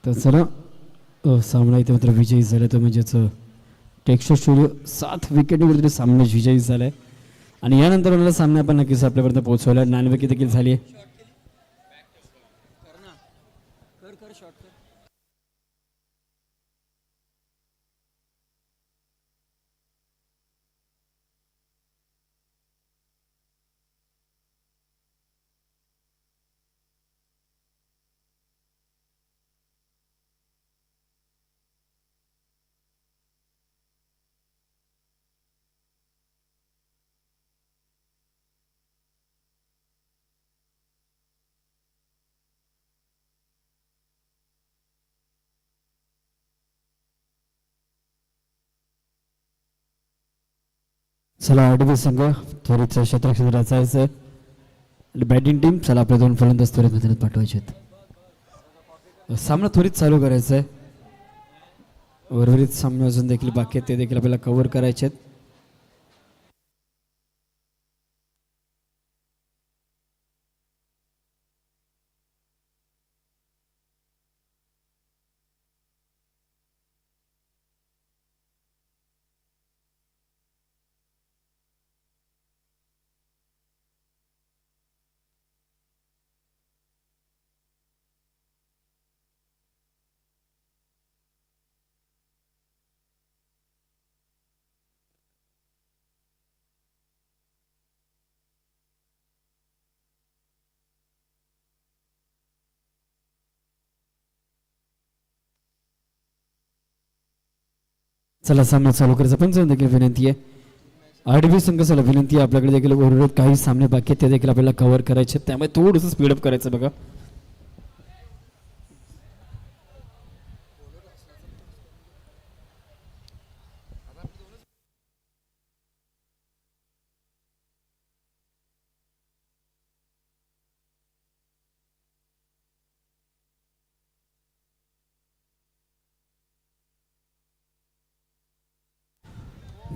तर चला सामना इथे मात्र विजयी झाला तो म्हणजेच टेक्स्चर स्टुडिओ 7 विकेटवरती सामना विजयी झाला आहे आणि यानंतर मला सामना आपण नक्कीच आपल्यापर्यंत पोहोचवला. 9 विकेट देखील झाली आहे. चला आरडीबी संघ त्वरित क्षेत्रात रचायचं आणि बॅटिंग टीम चला आपल्या 2 फलंदाज त्वरित मैदानात पाठवायचे आहेत. सामना त्वरित चालू करायचा आहे. उर्वरित सामने अजून देखील बाकी आहेत ते देखील आपल्याला कव्हर करायचे आहेत. चला सामना चालू करायचा पण देखील विनंती आहे. आरडीबी संघ चला विनंती आहे आपल्याकडे देखील उर्वरित काही सामने बाकी आहेत ते देखील आपल्याला कव्हर करायचे, त्यामुळे थोडंसं स्पीडअप करायचं बघा.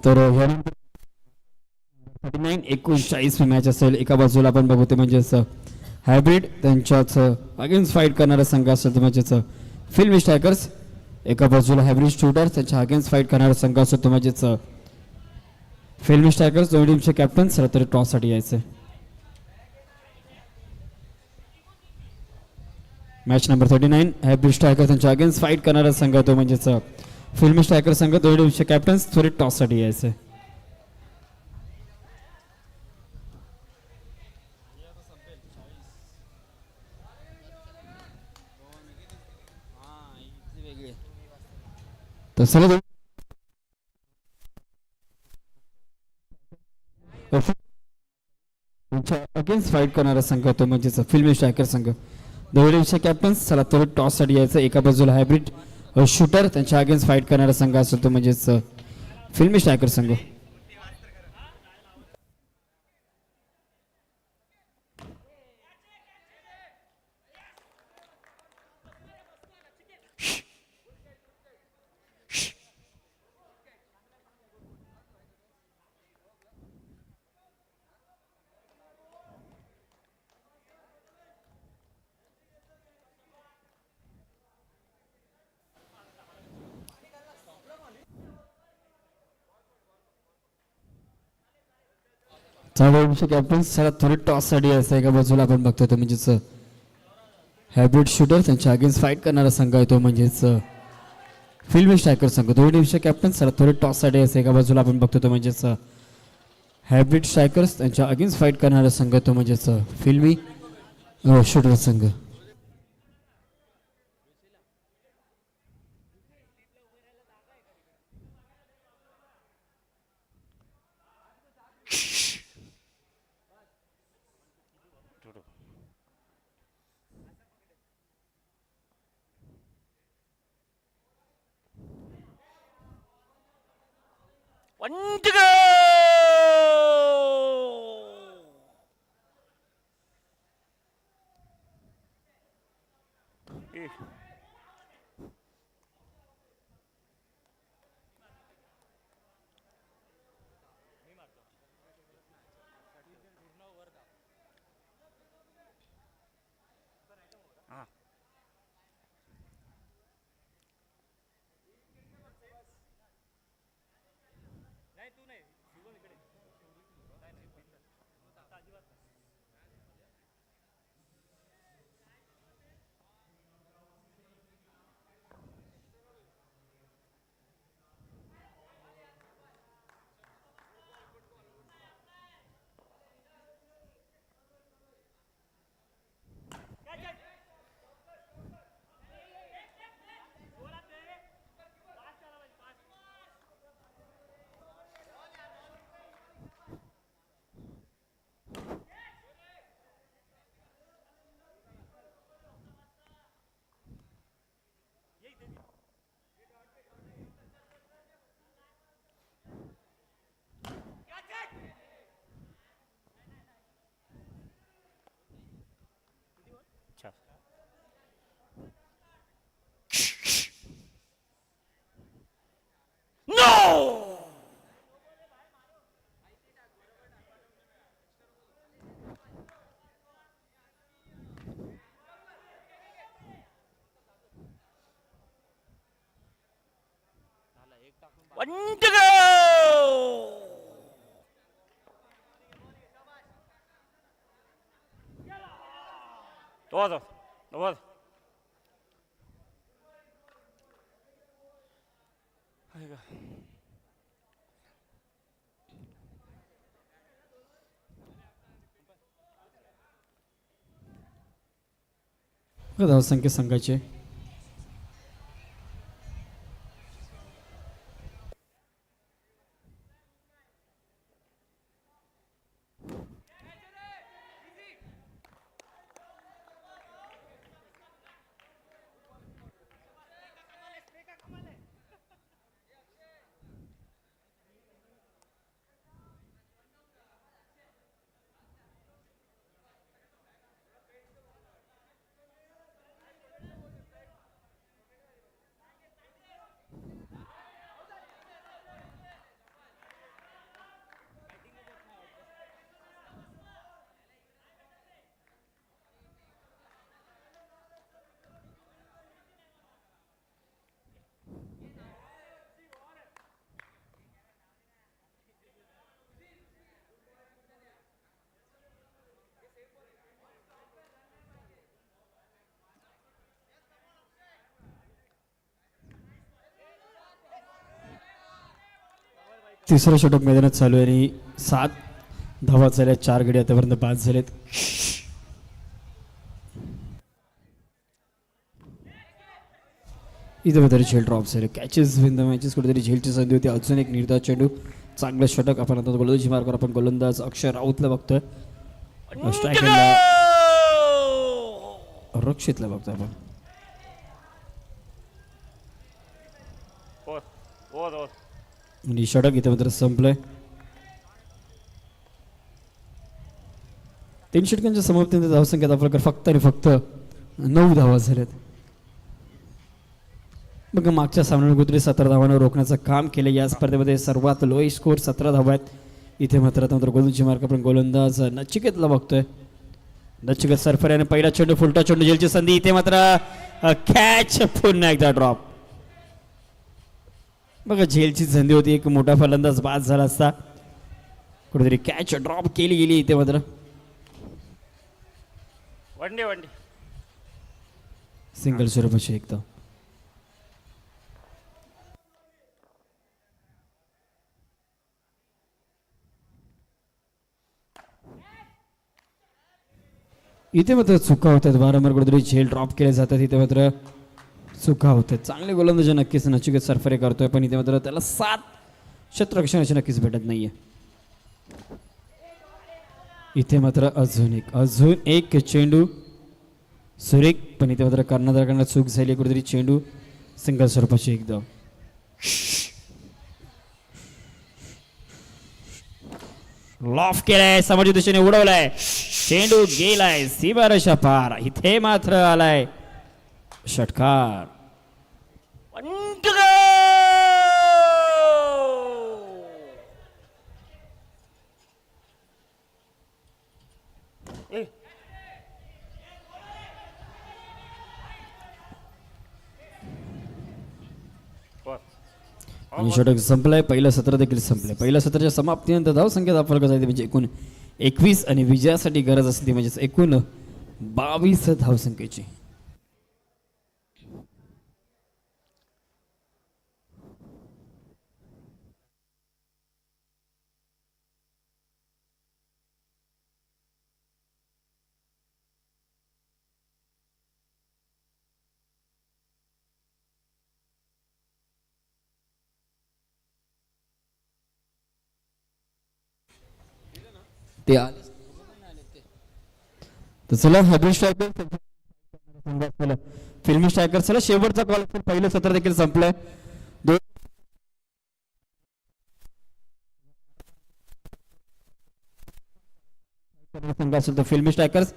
तर यानंतर 39 मॅच असेल. एका बाजूला आपण बघू ते म्हणजेच हायब्रिड त्यांच्याच अगेन्स्ट फाईट करणारा संघ असेल ते म्हणजेच फिल्म स्ट्रायकर्स. एका बाजूला हायब्रिड शूटर त्यांच्या अगेन्स्ट फाईट करणारा संघ असेल तो म्हणजेच फिल्म स्ट्रायकर्स. दोन्ही टीमचे कॅप्टन सर तरी टॉससाठी यायचे. मॅच नंबर 39 हायब्रिड स्ट्रायकर्स त्यांच्या अगेन्स्ट फाईट करणारा संघ तो म्हणजेच फिल्म स्ट्रायकर संघ. दोन्ही टीमचे कॅप्टन त्वरित टॉससाठी यायचे. तर अगेन्स्ट फाईट करणारा संघ तो म्हणजेच फिल्म स्ट्रायकर संघ. दोन्ही टीमचे कॅप्टन चला तर टॉससाठी यायचं. एका बाजूला हायब्रिड शूटर त्यांच्या अगेन्स्ट फाईट करणारा संघ असेल तो म्हणजेच फिल्म स्ट्रायकर संघ. कॅप्टन चला थोडे टॉस साठी यायचं. एका बाजूला आपण बघतोय तो म्हणजेच हायब्रिड शूटर त्यांच्या अगेन्स्ट फाईट करणारा संघ आहे तो म्हणजेच फिल्मी स्ट्रायकर संघ. दोन्ही टीमचे कॅप्टन चला थोडे टॉस साठी यायचं. एका बाजूला आपण बघतो तो म्हणजेच हायब्रिड स्ट्रायकर्स त्यांच्या अगेन्स्ट फाईट करणारा संघ तो म्हणजेच फिल्मी शूटर संघ. One to go! 1 to go. 도와줘. 도와줘. 아이고. धावसंख्या संघाचे तिसरं षटक मैदानात चालू आहे आणि 7 धावा झाल्या, 4 गडी आतापर्यंत बाद झालेत. इथे मात्र झेल ड्रॉप झाले. कॅचेस विन द मॅचेस, कुठेतरी झेलची संधी होती. अजून एक निर्धार चेंडू, चांगलं षटक. आपण आता गोलंदाजी मार्गावर आपण गोलंदाज अक्षय राऊतला बघतोय, 1 to स्ट्रायकरला go. रक्षितला बघतोय आपण. वर. आणि षटक इथे मात्र संपलंय. 3 षटकांच्या समाप्तीनंतर धावसंख्येत आपल्याकडे फक्त आणि फक्त 9 धावा झाल्यात. मग मागच्या सामन्यात कुठेतरी 17 धावांवर रोखण्याचं काम केलं. या स्पर्धेमध्ये सर्वात लो स्कोर 17 धावा आहेत. इथे मात्र आता गोलंदाजी मार्ग आपण गोलंदाज नचिकेतला बघतोय. नचिकेत सरफऱ्याने पहिला चेंडू, फुलटा चेंडू, झेलची संधी. इथे मात्र कॅच, पुन्हा एकदा ड्रॉप. बघा झेलची संधी होती, एक मोठा फलंदाज बाद झाला असता. कुठेतरी कॅच ड्रॉप केली गेली इथे मात्र. वनडे सिंगल स्वरूपाची एकदा. इथे मात्र चुका होतात वारंवार, कुठेतरी झेल ड्रॉप केले जातात. इथे मात्र चुका होतात. चांगले गोलंदाजी नक्कीच नचिकेत सरफरे करतोय, पण इथे मात्र त्याला 7 क्षेत्ररक्षणाची नक्कीच भेटत नाहीये. इथे मात्र अजून एक चेंडू सुरेख, पण इथे मात्र कर्णधाराकडनं चूक झाली. कुठेतरी चेंडू सिंगल स्वरूपाची एकदा. लॉफ केलाय, समोरच्या दिशेने उडवलाय, चेंडू गेलाय सीमारेषा पार. इथे मात्र आलाय षटकार. 1 to go. आणि षटक संपलाय. पहिलं सत्र देखील संपलंय. पहिल्या सत्राच्या समाप्तीनंतर धावसंख्येत आपल्याला कसं आहे म्हणजे एकूण 21 आणि विजयासाठी गरज असते म्हणजे एकूण 22 धावसंख्येची. ते तर चला हायब्रिड स्ट्रायकर फिल्मी स्ट्रायकर, चला शेवटचा कॉल. पहिलं सत्र देखील संपलंय. संघ असेल तर फिल्मी स्ट्रायकर्स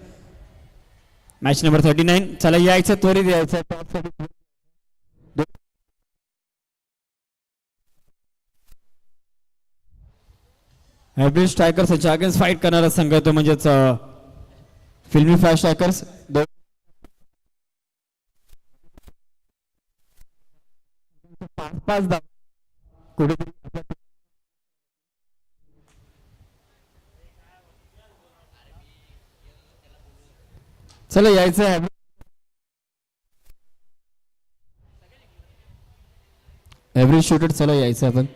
मॅच नंबर 39. चला यायचं, त्वरित यायचं. हायब्रिड स्ट्रायकर्स याच्या अगेन्स्ट फाईट करणारा संघ तो म्हणजेच फिल्मी फायर स्ट्रायकर्स. 5 धावा कुठेतरी चला यायचं आहे एव्हरेज शूटर, चला यायचं आपण.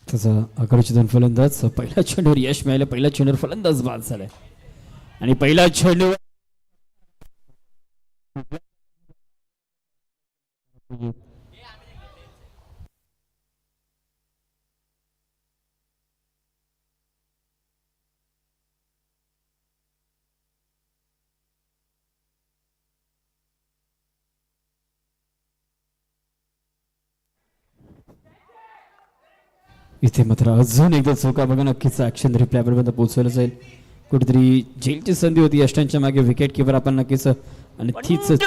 तसा आघाडीचे दोन फलंदाज, पहिल्या चेंडूवर यश मिळालं, पहिल्या चेंडूवर फलंदाज बाद झालाय आणि पहिला चेंडू इथे मात्र अजून एकदा चौका बघा, नक्कीच ऍक्शन रिप्लाय पर्यंत पोहोचवलं जाईल. कुठेतरी झेलची संधी होती यष्टांच्या मागे, विकेट किपर आपण नक्कीच आणि तीच चूक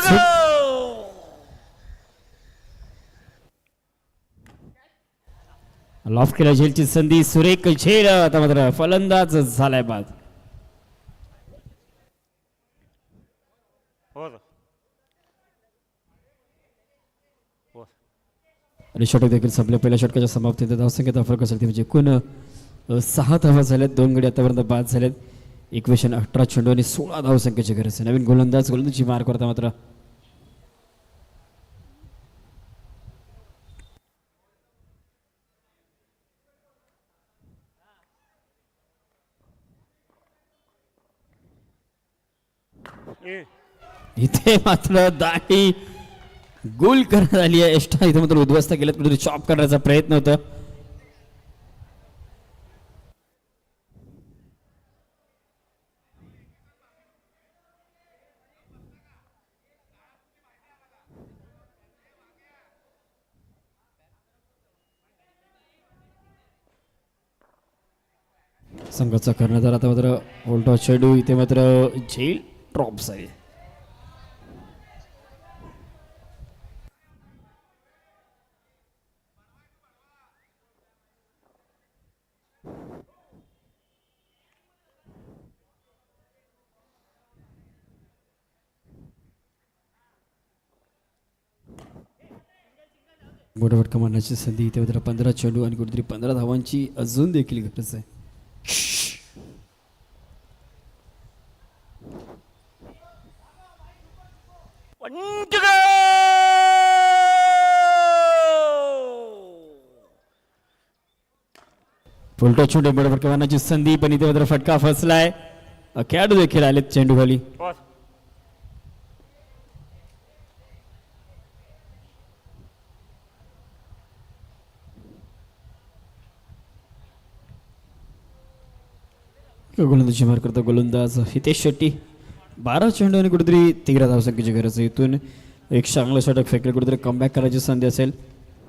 लॉफ केला. झेलची संधी, सुरेख झेल, आता मात्र फलंदाज झालाय बाद. हो हो आणि षटक देखील संपले. पहिल्या षटकाच्या समाप्तीत धावसंख्येचा फरक असेल ते म्हणजे एकूण 6 धावा झाल्यात. 2 गडी आतापर्यंत बाद झालेत. 18 चेंडू आणि 16 धावसंख्येची गरज आहे. नवीन गोलंदाजी मार करता मात्र इथे मात्र दाढी गोल करण्यात आली आहे. एष्टा इथे मात्र उद्ध्वस्त केल्यात, कुठेतरी चॉप करण्याचा प्रयत्न होता. संघाचा कर्णधार आता मात्र उलटा चेंडू, इथे मात्र झेल ड्रॉप्स आहे. मोठा फटका मारण्याची संधी, इथे मात्र 15 चेंडू आणि कुठेतरी 15 धावांची अजून देखील गरज आहे. फुलटो चेंडू मोठा फटका मारण्याची संधी, पण इथे मात्र फटका फसलाय. खेळाडू देखील आलेत चेंडू खाली. हो गोलंदाजी मार करता गोलंदाज हितेश शेट्टी. 12 चेंडू आणि कुठेतरी 13 धावसंख्येची गरज आहे. इथून एक चांगलं षटक फेकलं, कुठेतरी कमबॅक करायची संधी असेल.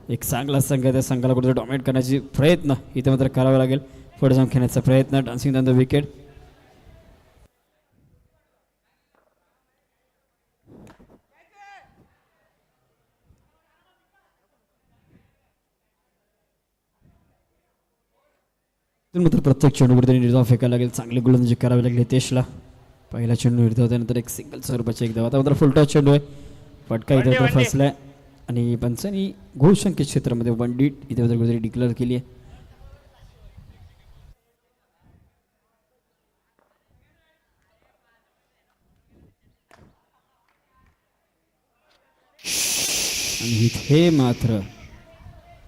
एक चांगला संघ त्या संघाला कुठेतरी डॉमिनेट करण्याची प्रयत्न इथे मात्र करावा लागेल. पुढे जाऊन खेळण्याचा प्रयत्न, डान्सिंग ऑन द विकेट. मात्र प्रत्येक चेंडू कुठेतरी निर्धाव फेकायला लागेल. चांगली गोलंदाजी करावी लागली हितेशला. पहिला चेंडू निर्धाव, त्यानंतर एक सिंगल स्वरूपाची एक धाव. आता मात्र फुलटॉस चेंडू आहे, फटका इथे मात्र फसलाय आणि पंचांनी घोषंकित क्षेत्रामध्ये 1 डीट इथे मात्र कुठेतरी डिक्लेअर केली आहे. आणि इथे मात्र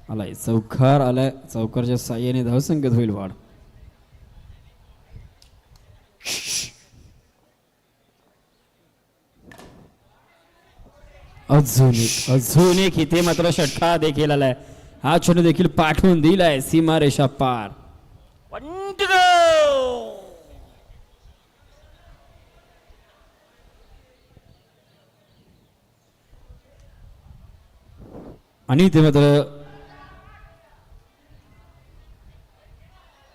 आलाय चौकार, आलाय चौकारच्या साह्याने धावसंख्येत होईल वाढ. अजून एक इथे मात्र षटका देखील आलाय. हा चेंडू देखील पाठवून दिलाय सीमारेषा पार. आणि ते मात्र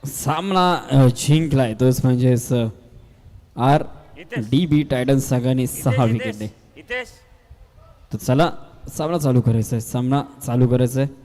सामना जिंकलाय, तोच म्हणजेच आर हितेश डी बी टायटन्स संघाने 6 हितेश विकेटने. हितेश हितेश तर चला सामना चालू करायचा आहे, सामना चालू करायचा आहे.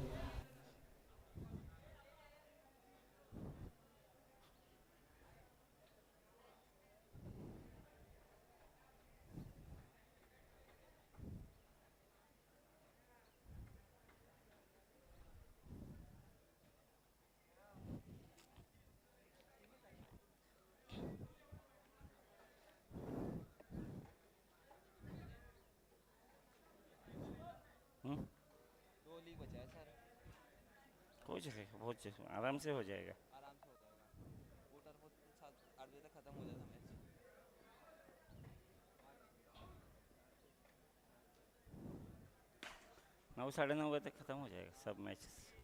हो जाएगा बहुत आराम से हो जाएगा. नौ 9:30 बजे तक खत्म हो जाएगा सब मैचेस.